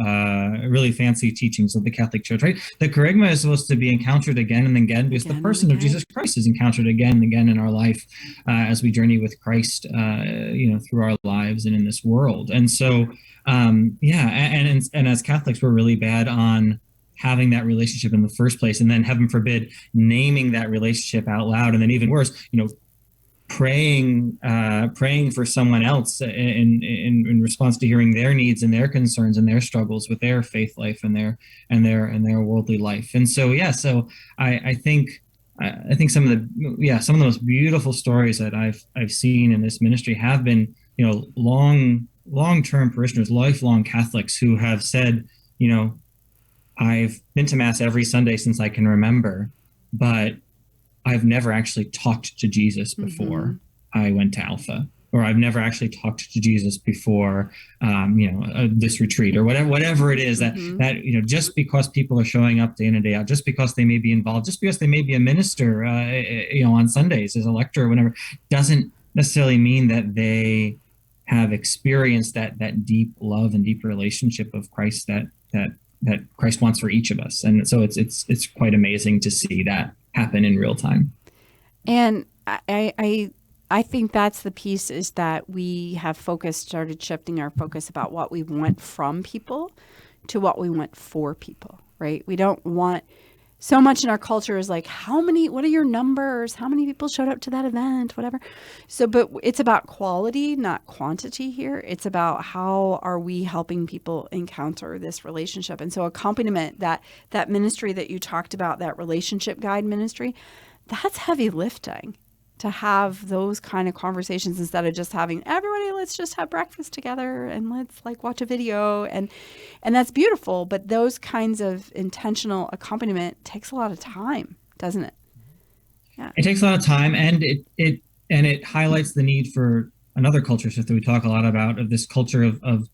really fancy teachings of the Catholic Church, right? The charisma is supposed to be encountered again and again because the person of Jesus Christ is encountered again and again in our life as we journey with Christ, you know, through our lives and in this world. And so, and as Catholics, we're really bad on having that relationship in the first place, and then, heaven forbid, naming that relationship out loud, and then even worse, you know, praying for someone else in response to hearing their needs and their concerns and their struggles with their faith life and their worldly life. And so I think some of the most beautiful stories that I've seen in this ministry have been, you know, long-term parishioners, lifelong Catholics who have said, you know, I've been to Mass every Sunday since I can remember, but I've never actually talked to Jesus before I went to Alpha, or I've never actually talked to Jesus before, you know, this retreat, or whatever it is that, you know, just because people are showing up day in and day out, just because they may be involved, just because they may be a minister, you know, on Sundays as a lecturer or whatever, doesn't necessarily mean that they have experienced that deep love and deep relationship of Christ that Christ wants for each of us. And so it's quite amazing to see that happen in real time. And I think that's the piece, is that we have started shifting our focus about what we want from people to what we want for people, right? We don't want, so much in our culture is like, what are your numbers? How many people showed up to that event? Whatever. So, but it's about quality, not quantity here. It's about how are we helping people encounter this relationship? And so accompaniment, that ministry that you talked about, that relationship guide ministry, that's heavy lifting. To have those kind of conversations instead of just having everybody, let's just have breakfast together and let's like watch a video, and that's beautiful. But those kinds of intentional accompaniment takes a lot of time, doesn't it? Yeah, it takes a lot of time, and And it highlights the need for another culture shift that we talk a lot about, of this culture of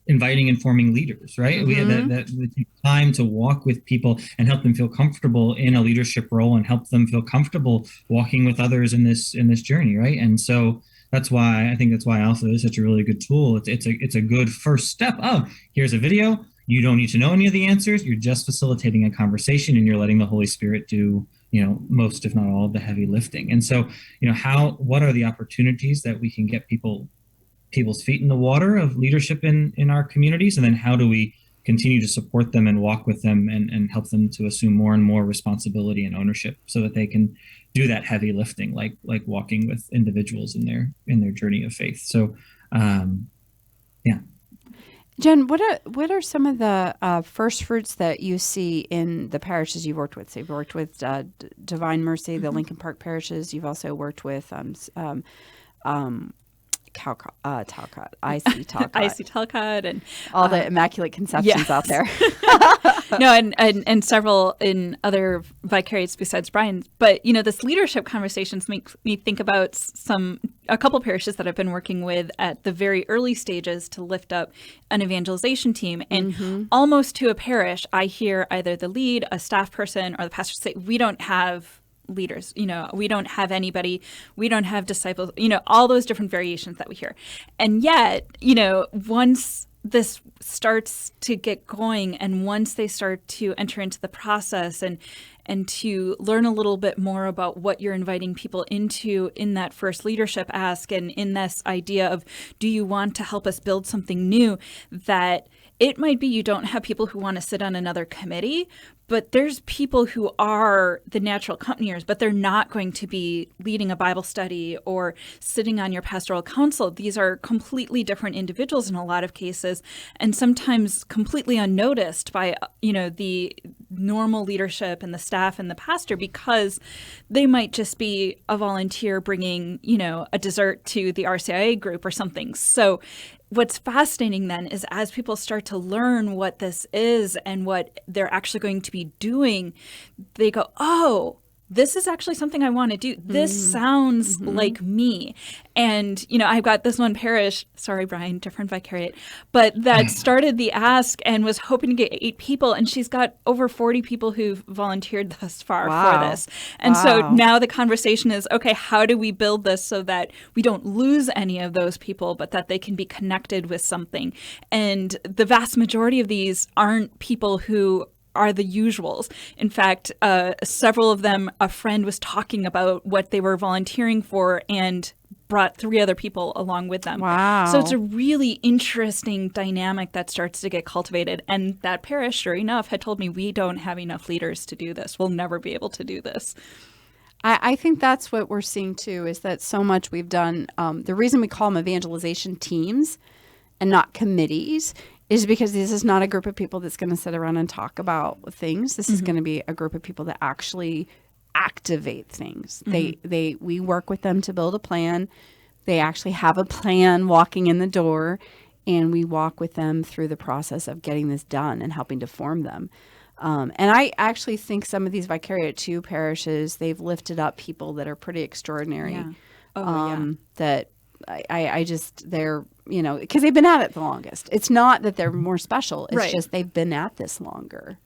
inviting and forming leaders, right? We that take time to walk with people and help them feel comfortable in a leadership role, and help them feel comfortable walking with others in this journey, right? And so that's why Alpha is such a really good tool. It's a good first step of, here's a video. You don't need to know any of the answers. You're just facilitating a conversation, and you're letting the Holy Spirit do, most, if not all, of the heavy lifting. And so, what are the opportunities that we can get people's feet in the water of leadership in our communities, and then how do we continue to support them and walk with them and help them to assume more and more responsibility and ownership, so that they can do that heavy lifting, like walking with individuals in their journey of faith. So, yeah. Jenn, what are some of the first fruits that you see in the parishes you've worked with? So you've worked with Divine Mercy, the Lincoln Park parishes. You've also worked with Talcott, IC Talcott, and all the Immaculate Conceptions out there. No, and several in other vicariates besides Brian's. But this leadership conversations make me think about a couple parishes that I've been working with at the very early stages to lift up an evangelization team, and almost to a parish, I hear either the lead, a staff person, or the pastor say, "We don't have leaders, we don't have anybody, we don't have disciples," all those different variations that we hear. And yet, once this starts to get going, and once they start to enter into the process and to learn a little bit more about what you're inviting people into in that first leadership ask, and in this idea of, do you want to help us build something new, that it might be you don't have people who want to sit on another committee, but there's people who are the natural accompaniers, but they're not going to be leading a Bible study or sitting on your pastoral council. These are completely different individuals in a lot of cases, and sometimes completely unnoticed by, the normal leadership and the staff and the pastor, because they might just be a volunteer bringing, a dessert to the RCIA group or something. So what's fascinating then is, as people start to learn what this is and what they're actually going to be doing, they go, "Oh, this is actually something I want to do. This sounds like me." And, I've got this one parish, sorry, Brian, different vicariate, but that started the ask and was hoping to get 8 people. And she's got over 40 people who've volunteered thus far for this. And so now the conversation is, okay, how do we build this so that we don't lose any of those people, but that they can be connected with something? And the vast majority of these aren't people who are the usuals. In fact, several of them, a friend was talking about what they were volunteering for and brought 3 other people along with them. Wow. So it's a really interesting dynamic that starts to get cultivated. And that parish, sure enough, had told me, "We don't have enough leaders to do this. We'll never be able to do this." I think that's what we're seeing too, is that so much we've done. The reason we call them evangelization teams and not committees is because this is not a group of people that's going to sit around and talk about things. This is going to be a group of people that actually activate things. We work with them to build a plan. They actually have a plan walking in the door, and we walk with them through the process of getting this done and helping to form them. And I actually think some of these Vicariate Two parishes, they've lifted up people that are pretty extraordinary. Yeah. That I just, they're, because they've been at it the longest. It's not that they're more special. It's just they've been at this longer.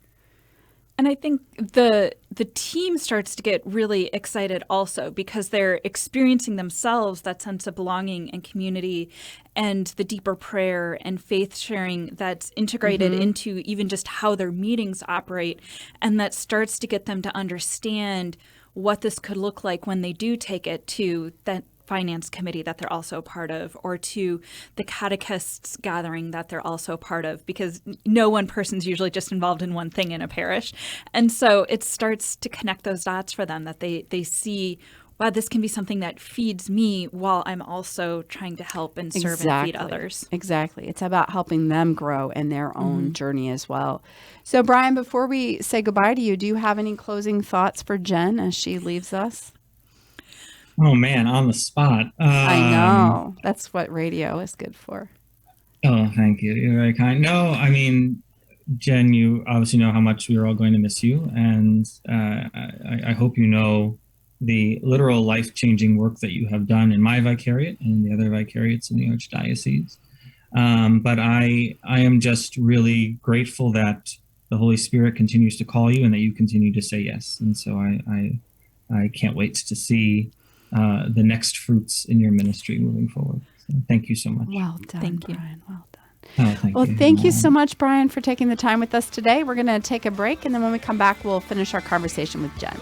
And I think the team starts to get really excited also, because they're experiencing themselves that sense of belonging and community, and the deeper prayer and faith sharing that's integrated into even just how their meetings operate. And that starts to get them to understand what this could look like when they do take it to that finance committee that they're also part of, or to the catechists gathering that they're also part of, because no one person's usually just involved in one thing in a parish. And so it starts to connect those dots for them, that they see, wow, this can be something that feeds me while I'm also trying to help and serve and feed others. Exactly. It's about helping them grow in their own journey as well. So, Brian, before we say goodbye to you, do you have any closing thoughts for Jenn as she leaves us? Oh man, on the spot. I know. That's what radio is good for. Oh, thank you. You're very kind. No, I mean, Jenn, you obviously know how much we are all going to miss you, and I hope you know the literal life-changing work that you have done in my vicariate and the other vicariates in the Archdiocese. But I am just really grateful that the Holy Spirit continues to call you and that you continue to say yes. And so I can't wait to see the next fruits in your ministry moving forward. So thank you so much. Well done, Thank you. Brian. Well done. Oh, Thank you so much, Brian, for taking the time with us today. We're going to take a break, and then when we come back, we'll finish our conversation with Jenn.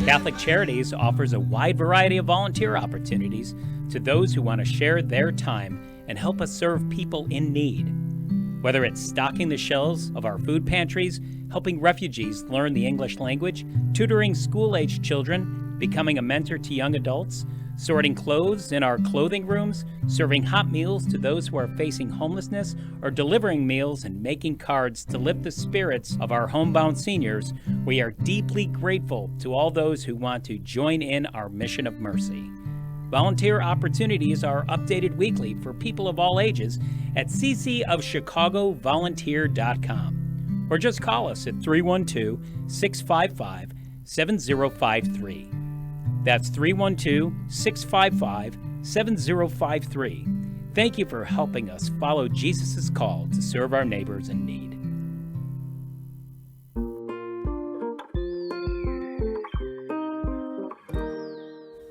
Catholic Charities offers a wide variety of volunteer opportunities to those who want to share their time and help us serve people in need. Whether it's stocking the shelves of our food pantries, helping refugees learn the English language, tutoring school-aged children, becoming a mentor to young adults, sorting clothes in our clothing rooms, serving hot meals to those who are facing homelessness, or delivering meals and making cards to lift the spirits of our homebound seniors, we are deeply grateful to all those who want to join in our mission of mercy. Volunteer opportunities are updated weekly for people of all ages at ccofchicagovolunteer.com, or just call us at 312-655-7053. That's 312-655-7053. Thank you for helping us follow Jesus' call to serve our neighbors in need.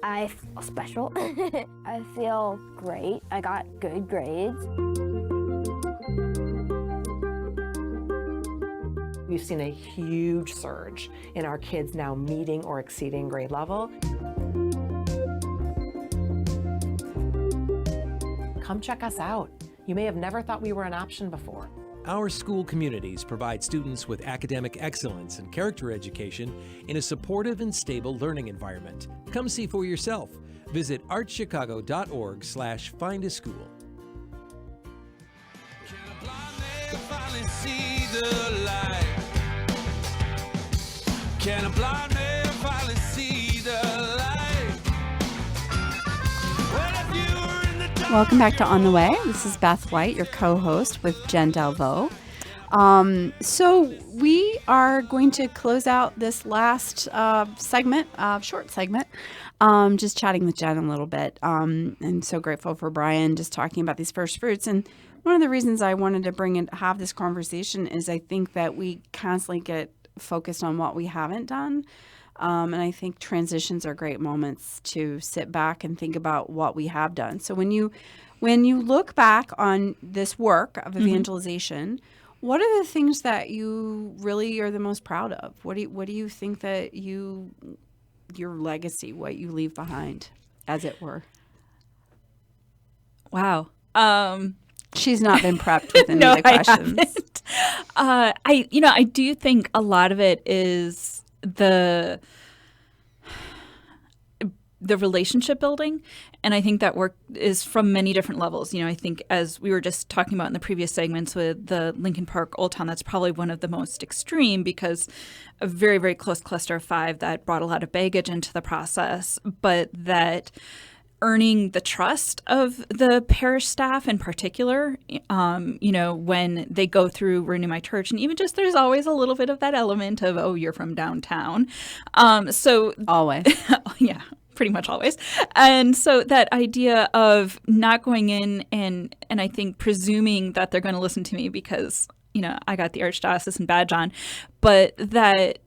I feel special. I feel great. I got good grades. We've seen a huge surge in our kids now meeting or exceeding grade level. Come check us out. You may have never thought we were an option before. Our school communities provide students with academic excellence and character education in a supportive and stable learning environment. Come see for yourself. Visit archchicago.org/find-a-school. Can a blind man finally see the light? Welcome back to On the Way. This is Beth White, your co-host with Jenn Delvaux. So we are going to close out this last segment, short segment, just chatting with Jenn a little bit. And so grateful for Brian just talking about these first fruits. And one of the reasons I wanted to have this conversation is I think that we constantly get focused on what we haven't done. And I think transitions are great moments to sit back and think about what we have done. So when you look back on this work of evangelization, what are the things that you really are the most proud of? What do you think that your legacy, what you leave behind, as it were? Wow. She's not been prepped with any of the questions. I haven't. I do think a lot of it is the relationship building, and I think that work is from many different levels. I think, as we were just talking about in the previous segments with the Lincoln Park Old Town, that's probably one of the most extreme, because a very, very close cluster of 5 that brought a lot of baggage into the process, but that earning the trust of the parish staff in particular, when they go through Renew My Church, and even just there's always a little bit of that element of, oh, you're from downtown. So always. Yeah, pretty much always. And so that idea of not going in and I think presuming that they're going to listen to me because, I got the Archdiocese badge on, but that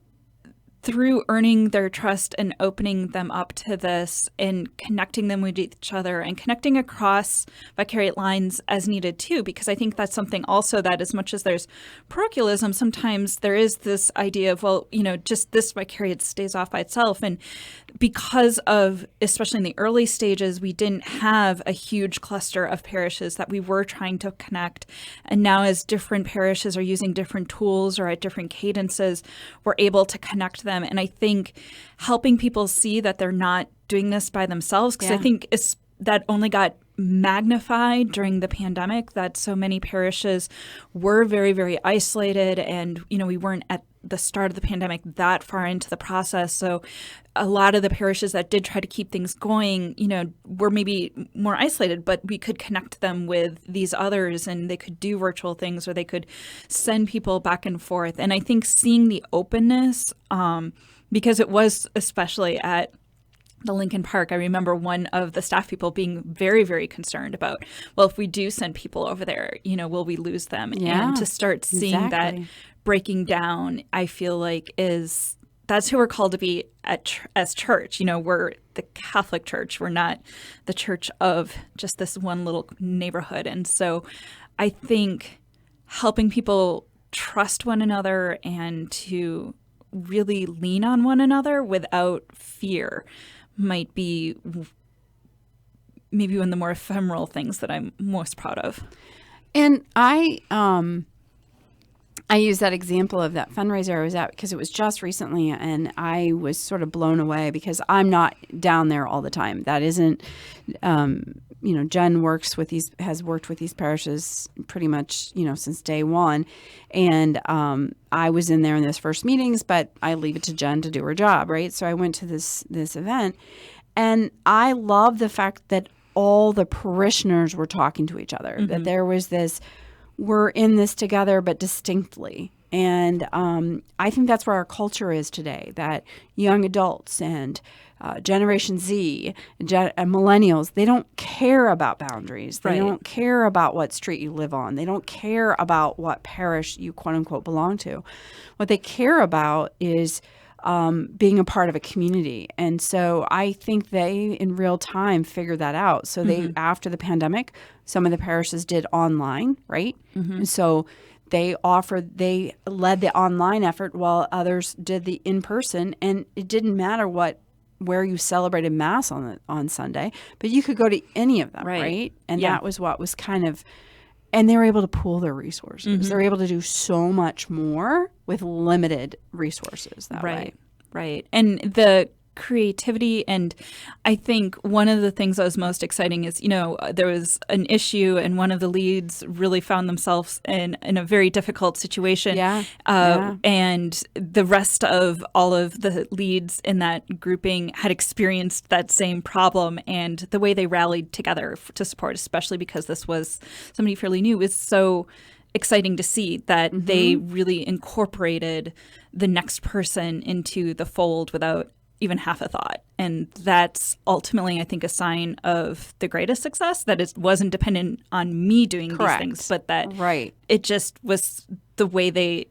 through earning their trust and opening them up to this and connecting them with each other and connecting across vicariate lines as needed too, because I think that's something also that, as much as there's parochialism, sometimes there is this idea of, well, just this vicariate stays off by itself. And because of, especially in the early stages, we didn't have a huge cluster of parishes that we were trying to connect. And now, as different parishes are using different tools or at different cadences, we're able to connect them. And I think helping people see that they're not doing this by themselves, because I think that only got magnified during the pandemic, that so many parishes were very, very isolated, and we weren't at the start of the pandemic that far into the process. So a lot of the parishes that did try to keep things going, were maybe more isolated, but we could connect them with these others, and they could do virtual things, or they could send people back and forth. And I think seeing the openness, because it was especially at the Lincoln Park, I remember one of the staff people being very, very concerned about, well, if we do send people over there, will we lose them? Yeah, and to start seeing that breaking down, I feel like that's who we're called to be as church. We're the Catholic Church. We're not the church of just this one little neighborhood. And so I think helping people trust one another and to really lean on one another without fear might be maybe one of the more ephemeral things that I'm most proud of. And I use that example of that fundraiser I was at because it was just recently, and I was sort of blown away because I'm not down there all the time. That isn't, Jenn has worked with these parishes pretty much, since day one. And I was in there in those first meetings, but I leave it to Jenn to do her job, right? So I went to this event, and I love the fact that all the parishioners were talking to each other, that there was this, we're in this together, but distinctly. And I think that's where our culture is today, that young adults and Generation Z, and millennials, they don't care about boundaries. They don't care about what street you live on. They don't care about what parish you quote unquote belong to. What they care about is being a part of a community. And so I think they in real time figured that out. So they, after the pandemic, some of the parishes did online, right? And so they led the online effort while others did the in-person, and it didn't matter where you celebrated Mass on Sunday, but you could go to any of them, right? And that was what was kind of, and they were able to pool their resources. They were able to do so much more with limited resources that way. Right. And the creativity, and I think one of the things that was most exciting is, there was an issue and one of the leads really found themselves in a very difficult situation. And the rest of all of the leads in that grouping had experienced that same problem, and the way they rallied together to support, especially because this was somebody fairly new, is so exciting to see that they really incorporated the next person into the fold without even half a thought. And that's ultimately, I think, a sign of the greatest success, that it wasn't dependent on me doing these things, but that it just was the way they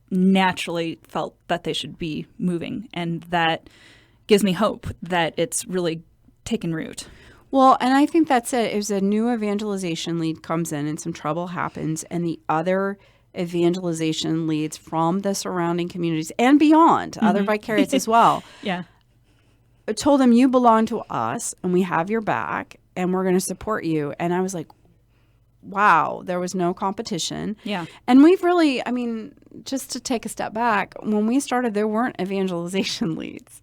naturally felt that they should be moving. And that gives me hope that it's really taken root. Well, and I think that's it. It was a new evangelization lead comes in and some trouble happens, and the other evangelization leads from the surrounding communities and beyond, other vicariates as well. I told them, you belong to us and we have your back and we're going to support you. And I was like, wow, there was no competition. And we've really, just to take a step back, when we started, there weren't evangelization leads.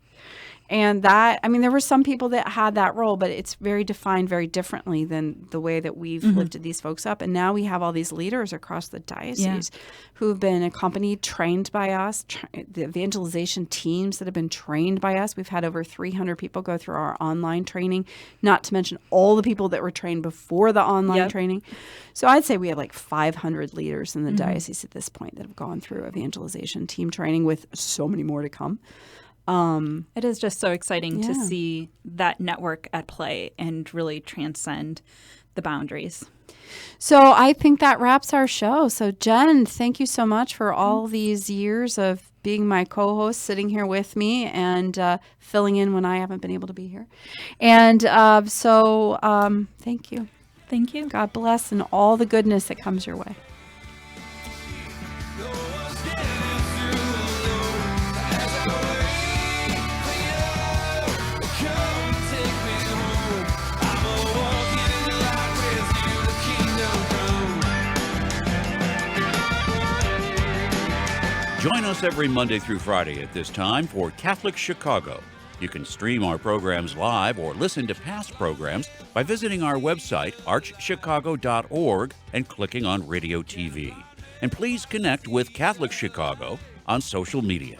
And that, there were some people that had that role, but it's very defined very differently than the way that we've lifted these folks up. And now we have all these leaders across the diocese who've been accompanied, trained by us, the evangelization teams that have been trained by us. We've had over 300 people go through our online training, not to mention all the people that were trained before the online training. So I'd say we have like 500 leaders in the diocese at this point that have gone through evangelization team training, with so many more to come. It is just so exciting to see that network at play and really transcend the boundaries. So I think that wraps our show. So Jenn, thank you so much for all these years of being my co-host, sitting here with me and filling in when I haven't been able to be here. And thank you. Thank you. God bless, and all the goodness that comes your way. Join us every Monday through Friday at this time for Catholic Chicago, You can stream our programs live or listen to past programs by visiting our website, archchicago.org, and clicking on Radio TV. And please connect with Catholic Chicago on social media.